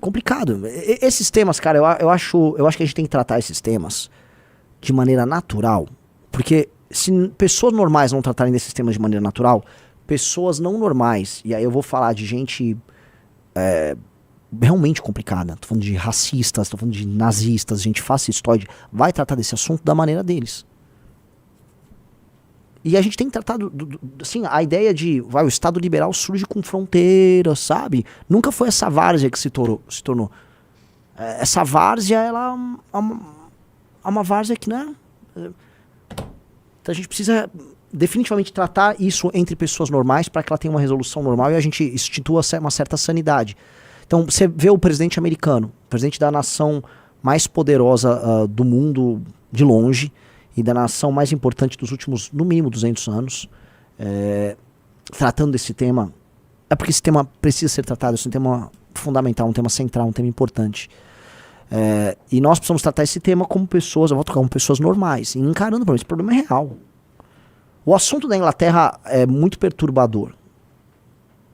complicado. Esses temas, cara, eu acho que a gente tem que tratar esses temas de maneira natural, porque se pessoas normais não tratarem desses temas de maneira natural, pessoas não normais, e aí eu vou falar de gente realmente complicada, tô falando de racistas, tô falando de nazistas, gente fascistoide, vai tratar desse assunto da maneira deles. E a gente tem que tratar, assim, a ideia de, o Estado liberal surge com fronteiras, sabe? Nunca foi essa várzea que se tornou. Essa várzea, ela é uma várzea que, né? Então a gente precisa definitivamente tratar isso entre pessoas normais para que ela tenha uma resolução normal e a gente institua uma certa sanidade. Então você vê o presidente americano, o presidente da nação mais poderosa do mundo de longe, e da nação mais importante dos últimos, no mínimo, 200 anos, tratando desse tema. É porque esse tema precisa ser tratado, esse é um tema fundamental, um tema central, um tema importante. E nós precisamos tratar esse tema como pessoas, eu vou tocar como pessoas normais, e encarando o problema. Esse problema é real. O assunto da Inglaterra é muito perturbador.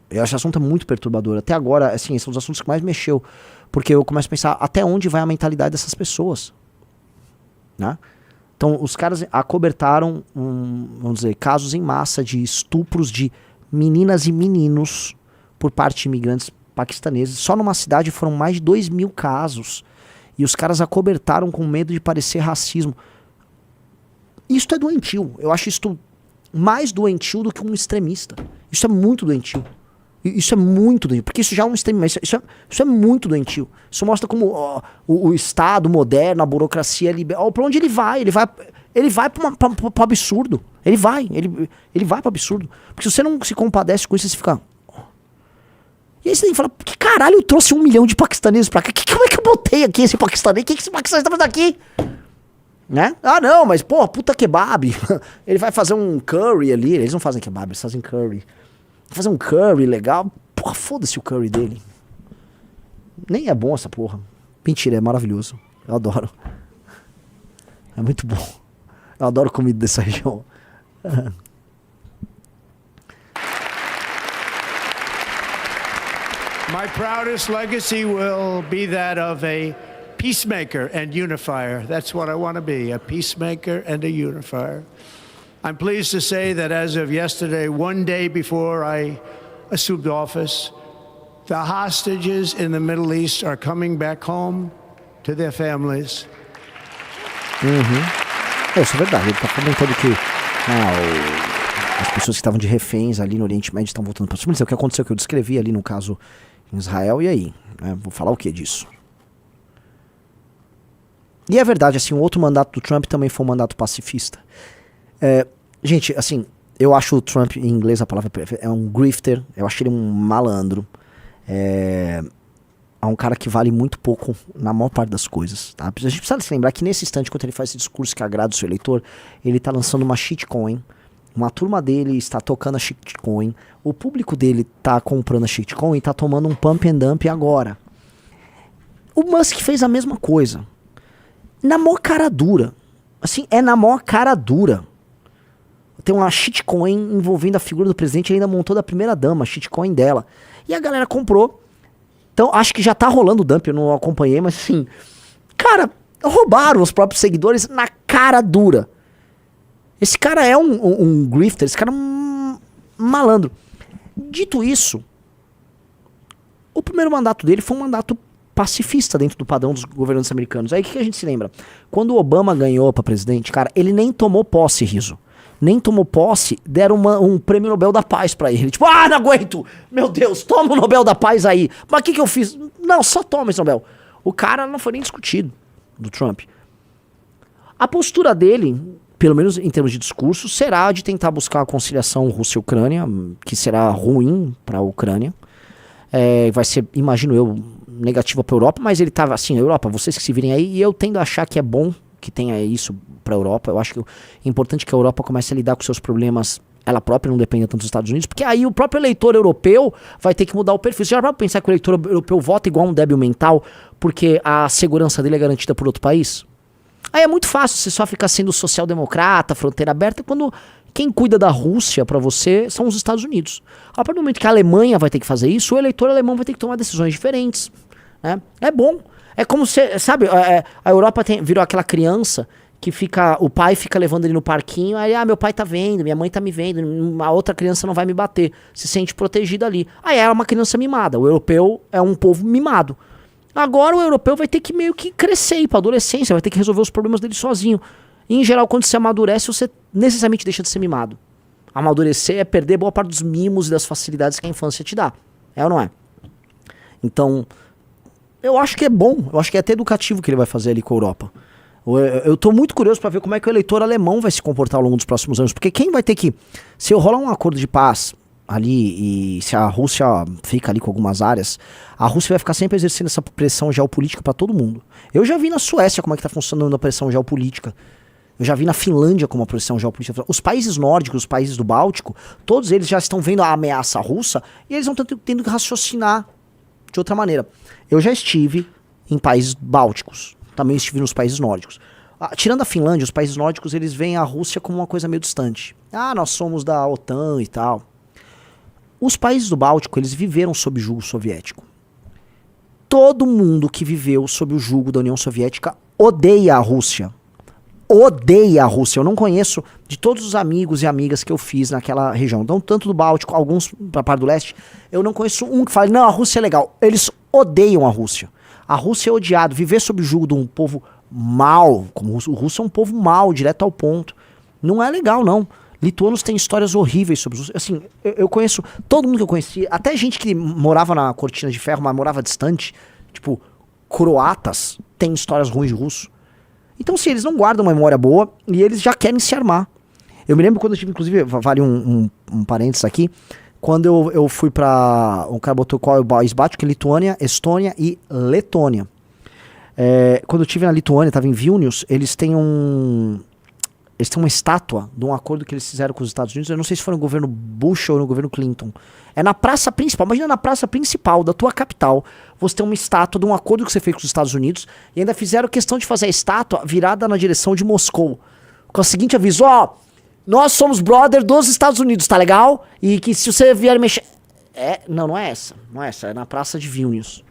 Eu acho que esse assunto é muito perturbador. Até agora, assim, são os assuntos que mais mexeu, porque eu começo a pensar até onde vai a mentalidade dessas pessoas, né? Então, os caras acobertaram, vamos dizer, casos em massa de estupros de meninas e meninos por parte de imigrantes paquistaneses. Só numa cidade foram mais de 2.000 casos. E os caras acobertaram com medo de parecer racismo. Isso é doentio. Eu acho isso mais doentio do que um extremista. Isso é muito doentio. Isso é muito doentio, porque isso já é um extremista. Isso é muito doentio. Isso mostra como o Estado moderno, a burocracia liberal, pra onde ele vai? Ele vai pro absurdo. Ele vai pro absurdo. Porque se você não se compadece com isso, você fica... E aí você tem que falar, que caralho eu trouxe 1 milhão de paquistaneses pra cá? Como é que eu botei aqui esse paquistanês? O que esse paquistanês tá fazendo aqui? Né? Ah não, mas pô, puta kebab. Ele vai fazer um curry ali. Eles não fazem kebab, eles fazem curry. Fazer um curry legal. Porra, foda-se o curry dele. Nem é bom essa porra. Mentira, é maravilhoso. Eu adoro. É muito bom. Eu adoro comida dessa região. My proudest legacy will be that of a peacemaker and unifier. That's what I want to be, a peacemaker and a unifier. I'm pleased to say that as of yesterday, one day before I assumed office, the hostages in the Middle East are coming back home to their families. Isso é verdade. Ele está comentando que as pessoas que estavam de reféns ali no Oriente Médio estão voltando para cima. O que aconteceu que eu descrevi ali no caso em Israel, e aí? Vou falar o que disso? E é verdade, assim, o outro mandato do Trump também foi um mandato pacifista. Gente, assim, eu acho o Trump, em inglês a palavra é um grifter, eu acho ele um malandro, é um cara que vale muito pouco na maior parte das coisas, tá? A gente precisa se lembrar que nesse instante, quando ele faz esse discurso que agrada o seu eleitor, ele tá lançando uma shitcoin, uma turma dele está tocando a shitcoin, o público dele tá comprando a shitcoin e tá tomando um pump and dump agora. O Musk fez a mesma coisa, na maior cara dura, assim, na maior cara dura. Tem uma shitcoin envolvendo a figura do presidente, ele ainda montou da primeira dama, a shitcoin dela. E a galera comprou. Então, acho que já tá rolando o dump, eu não acompanhei, mas assim... Cara, roubaram os próprios seguidores na cara dura. Esse cara é um grifter, esse cara é um malandro. Dito isso, o primeiro mandato dele foi um mandato pacifista dentro do padrão dos governantes americanos. Aí o que a gente se lembra? Quando o Obama ganhou pra presidente, cara, ele nem tomou posse, Riso. Nem tomou posse, deram um prêmio Nobel da Paz pra ele. Tipo, não aguento! Meu Deus, toma o Nobel da Paz aí. Mas o que eu fiz? Não, só toma esse Nobel. O cara não foi nem discutido, do Trump. A postura dele, pelo menos em termos de discurso, será de tentar buscar a conciliação Rússia-Ucrânia, que será ruim pra Ucrânia. Vai ser, imagino eu, negativa pra Europa, mas ele tava assim, Europa, vocês que se virem aí, e eu tendo a achar que é bom que tenha isso para a Europa. Eu acho que é importante que a Europa comece a lidar com seus problemas ela própria, não dependa tanto dos Estados Unidos, porque aí o próprio eleitor europeu vai ter que mudar o perfil. Você já vai pensar que o eleitor europeu vota igual um débil mental porque a segurança dele é garantida por outro país? Aí é muito fácil você só ficar sendo social-democrata, fronteira aberta, quando quem cuida da Rússia para você são os Estados Unidos. A partir do momento que a Alemanha vai ter que fazer isso, o eleitor alemão vai ter que tomar decisões diferentes. né? É bom. É como se, sabe, a Europa virou aquela criança que o pai fica levando ele no parquinho, aí, meu pai tá vendo, minha mãe tá me vendo, a outra criança não vai me bater, se sente protegida ali. Aí é uma criança mimada, o europeu é um povo mimado. Agora o europeu vai ter que meio que crescer, ir pra adolescência, vai ter que resolver os problemas dele sozinho. E, em geral, quando você amadurece, você necessariamente deixa de ser mimado. Amadurecer é perder boa parte dos mimos e das facilidades que a infância te dá. É ou não é? Então, eu acho que é bom, eu acho que é até educativo o que ele vai fazer ali com a Europa. Eu tô muito curioso para ver como é que o eleitor alemão vai se comportar ao longo dos próximos anos, porque quem vai ter que, se rolar um acordo de paz ali e se a Rússia fica ali com algumas áreas, a Rússia vai ficar sempre exercendo essa pressão geopolítica para todo mundo. Eu já vi na Suécia como é que tá funcionando a pressão geopolítica. Eu já vi na Finlândia como a pressão geopolítica. Os países nórdicos, os países do Báltico, todos eles já estão vendo a ameaça russa e eles vão tendo que raciocinar de outra maneira. Eu já estive em países bálticos. Também estive nos países nórdicos. Tirando a Finlândia, os países nórdicos, eles veem a Rússia como uma coisa meio distante. Nós somos da OTAN e tal. Os países do Báltico, eles viveram sob jugo soviético. Todo mundo que viveu sob o jugo da União Soviética odeia a Rússia. Odeia a Rússia. Eu não conheço, de todos os amigos e amigas que eu fiz naquela região, então, tanto do Báltico, alguns pra parte do leste, eu não conheço um que fale, não, a Rússia é legal. Eles odeiam a Rússia. A Rússia é odiado. Viver sob o jugo de um povo mau, como o russo é um povo mau, direto ao ponto. Não é legal, não. Lituanos têm histórias horríveis sobre os russos. Assim, eu conheço todo mundo que eu conheci, até gente que morava na cortina de ferro, mas morava distante, tipo, croatas, tem histórias ruins de russo. Então, sim, eles não guardam uma memória boa e eles já querem se armar. Eu me lembro quando eu tive, inclusive, vale um parênteses aqui, quando eu fui pra... Um cara botou qual é o país báltico, Lituânia, Estônia e Letônia. Quando eu estive na Lituânia, estava em Vilnius, eles têm uma estátua de um acordo que eles fizeram com os Estados Unidos. Eu não sei se foi no governo Bush ou no governo Clinton. É na praça principal. Imagina na praça principal da tua capital, você tem uma estátua de um acordo que você fez com os Estados Unidos e ainda fizeram questão de fazer a estátua virada na direção de Moscou. Com a seguinte aviso, nós somos brother dos Estados Unidos, tá legal? E que se você vier mexer... Não é essa. Não é essa. É na praça de Vilnius.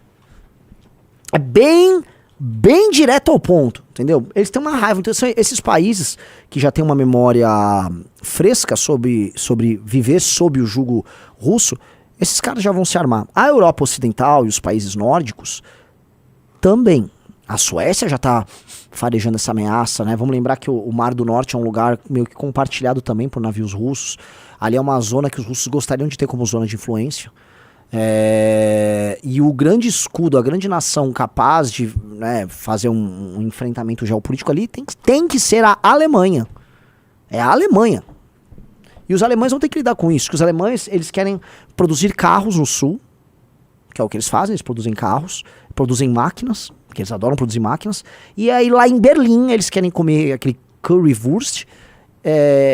É bem direto ao ponto, entendeu? Eles têm uma raiva. Então, esses países que já têm uma memória fresca sobre viver sob o jugo russo, esses caras já vão se armar. A Europa Ocidental e os países nórdicos também. A Suécia já tá farejando essa ameaça, né? Vamos lembrar que o Mar do Norte é um lugar meio que compartilhado também por navios russos. Ali é uma zona que os russos gostariam de ter como zona de influência. E o grande escudo, a grande nação capaz de, né, fazer um enfrentamento geopolítico ali tem que ser a Alemanha. É a Alemanha. E os alemães vão ter que lidar com isso. Porque os alemães, eles querem produzir carros no sul, que é o que eles fazem, eles produzem carros, produzem máquinas, porque eles adoram produzir máquinas. E aí lá em Berlim, eles querem comer aquele currywurst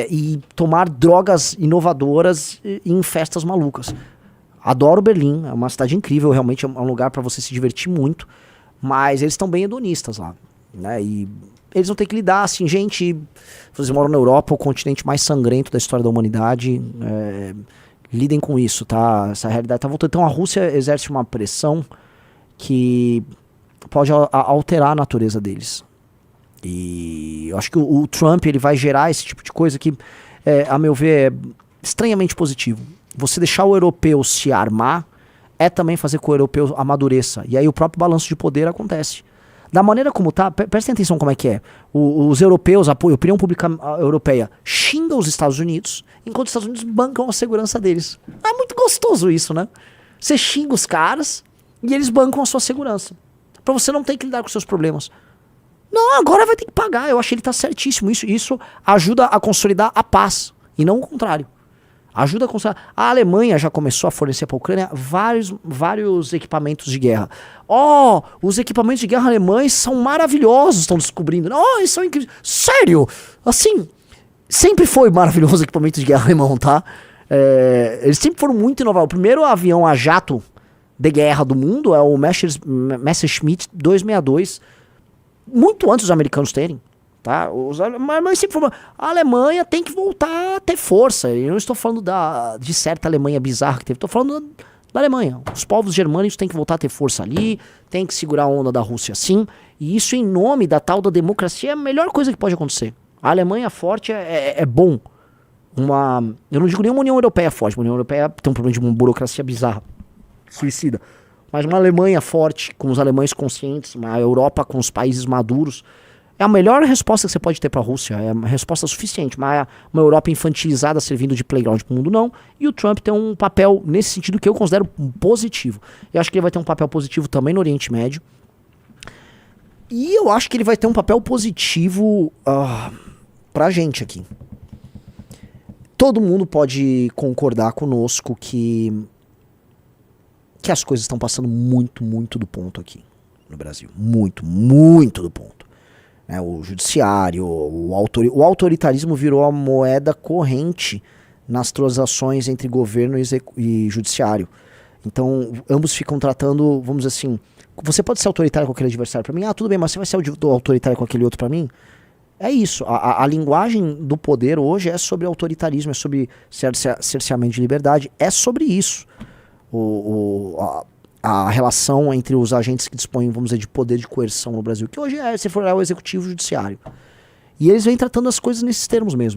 e tomar drogas inovadoras em festas malucas. Adoro Berlim, é uma cidade incrível, realmente é um lugar para você se divertir muito, mas eles estão bem hedonistas lá, né? E eles vão ter que lidar, assim, gente, vocês moram na Europa, o continente mais sangrento da história da humanidade, lidem com isso, tá? Essa realidade tá voltando. Então a Rússia exerce uma pressão que pode alterar a natureza deles. E eu acho que o Trump, ele vai gerar esse tipo de coisa que, a meu ver, é estranhamente positivo. Você deixar o europeu se armar é também fazer com que o europeu amadureça. E aí o próprio balanço de poder acontece. Da maneira como tá, prestem atenção como é que é. Os europeus, a opinião pública europeia, xinga os Estados Unidos, enquanto os Estados Unidos bancam a segurança deles. É muito gostoso isso, né? Você xinga os caras e eles bancam a sua segurança. Pra você não ter que lidar com seus problemas. Não, agora vai ter que pagar. Eu acho que ele tá certíssimo. Isso ajuda a consolidar a paz. E não o contrário. Ajuda a consolidar. A Alemanha já começou a fornecer para a Ucrânia vários equipamentos de guerra. Os equipamentos de guerra alemães são maravilhosos, estão descobrindo. Eles são incríveis. Sério? Assim, sempre foi maravilhoso o equipamento de guerra alemão, tá? Eles sempre foram muito inovados. O primeiro avião a jato de guerra do mundo é o Messerschmitt 262, muito antes dos americanos terem. Tá? Mas sempre falou, a Alemanha tem que voltar a ter força. Eu não estou falando de certa Alemanha bizarra que teve, estou falando Da Alemanha. Os povos germânicos têm que voltar a ter força ali, tem que segurar a onda da Rússia sim, e isso em nome da tal da democracia é a melhor coisa que pode acontecer. A Alemanha forte é bom. Eu não digo nenhuma União Europeia forte, a União Europeia tem um problema de uma burocracia bizarra, suicida. Mas uma Alemanha forte, com os alemães conscientes, uma Europa com os países maduros, é a melhor resposta que você pode ter para a Rússia. É uma resposta suficiente. Uma Europa infantilizada servindo de playground para o mundo, não. E o Trump tem um papel nesse sentido que eu considero positivo. Eu acho que ele vai ter um papel positivo também no Oriente Médio. E eu acho que ele vai ter um papel positivo pra gente aqui. Todo mundo pode concordar conosco que as coisas estão passando muito, muito do ponto aqui no Brasil. Muito, muito do ponto. O judiciário, o autoritarismo virou a moeda corrente nas transações entre governo e judiciário. Então, ambos ficam tratando, vamos dizer assim, você pode ser autoritário com aquele adversário para mim? Ah, tudo bem, mas você vai ser autoritário com aquele outro para mim? É isso. A linguagem do poder hoje é sobre autoritarismo, é sobre cerceamento de liberdade, é sobre isso. A relação entre os agentes que dispõem, vamos dizer, de poder de coerção no Brasil, que hoje se for o executivo e o judiciário. E eles vêm tratando as coisas nesses termos mesmo.